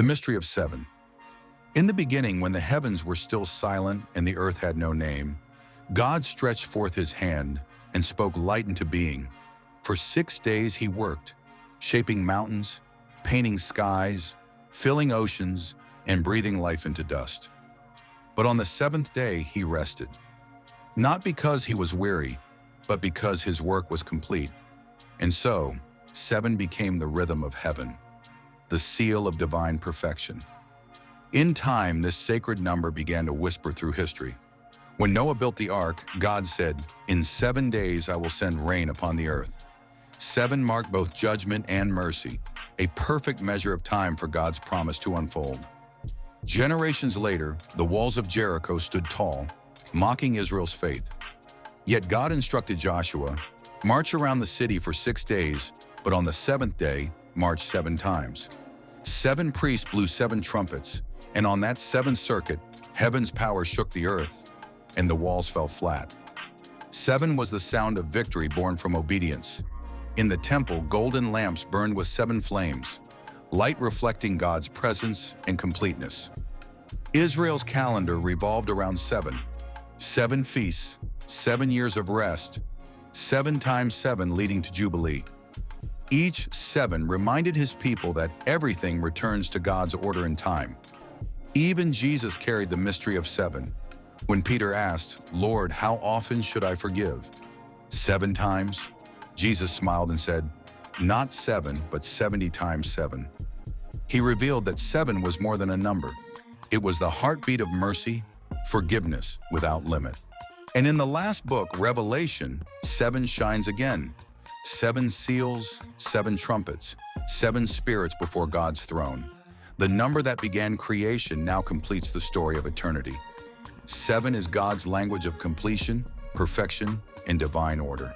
The mystery of seven. In the beginning, when the heavens were still silent and the earth had no name, God stretched forth his hand and spoke light into being. For 6 days he worked, shaping mountains, painting skies, filling oceans, and breathing life into dust. But on the seventh day he rested, not because he was weary, but because his work was complete. And so, 7 became the rhythm of heaven, the seal of divine perfection. In time, this sacred number began to whisper through history. When Noah built the ark, God said, "In 7 days I will send rain upon the earth." 7 marked both judgment and mercy, a perfect measure of time for God's promise to unfold. Generations later, the walls of Jericho stood tall, mocking Israel's faith. Yet God instructed Joshua, "March around the city for 6 days, but on the 7th day, march 7 times." 7 priests blew 7 trumpets, and on that 7th circuit, heaven's power shook the earth, and the walls fell flat. 7 was the sound of victory born from obedience. In the temple, golden lamps burned with 7 flames, light reflecting God's presence and completeness. Israel's calendar revolved around 7. 7 feasts, 7 years of rest, 7 times 7 leading to Jubilee. Each 7 reminded his people that everything returns to God's order and time. Even Jesus carried the mystery of 7. When Peter asked, "Lord, how often should I forgive?" 7 times? Jesus smiled and said, "Not 7, but 70 times 7. He revealed that 7 was more than a number. It was the heartbeat of mercy, forgiveness without limit. And in the last book, Revelation, 7 shines again. 7 seals, 7 trumpets, 7 spirits before God's throne. The number that began creation now completes the story of eternity. 7 is God's language of completion, perfection, and divine order.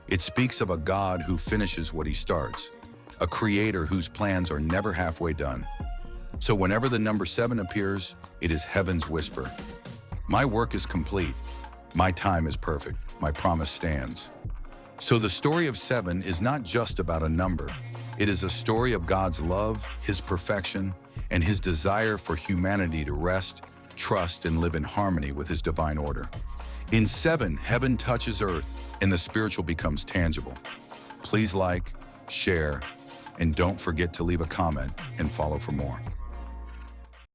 It speaks of a God who finishes what he starts, a creator whose plans are never halfway done. So whenever the number 7 appears, it is heaven's whisper. My work is complete. My time is perfect. My promise stands. So the story of 7 is not just about a number. It is a story of God's love, his perfection, and his desire for humanity to rest, trust, and live in harmony with his divine order. In 7, heaven touches earth, and the spiritual becomes tangible. Please like, share, and don't forget to leave a comment and follow for more.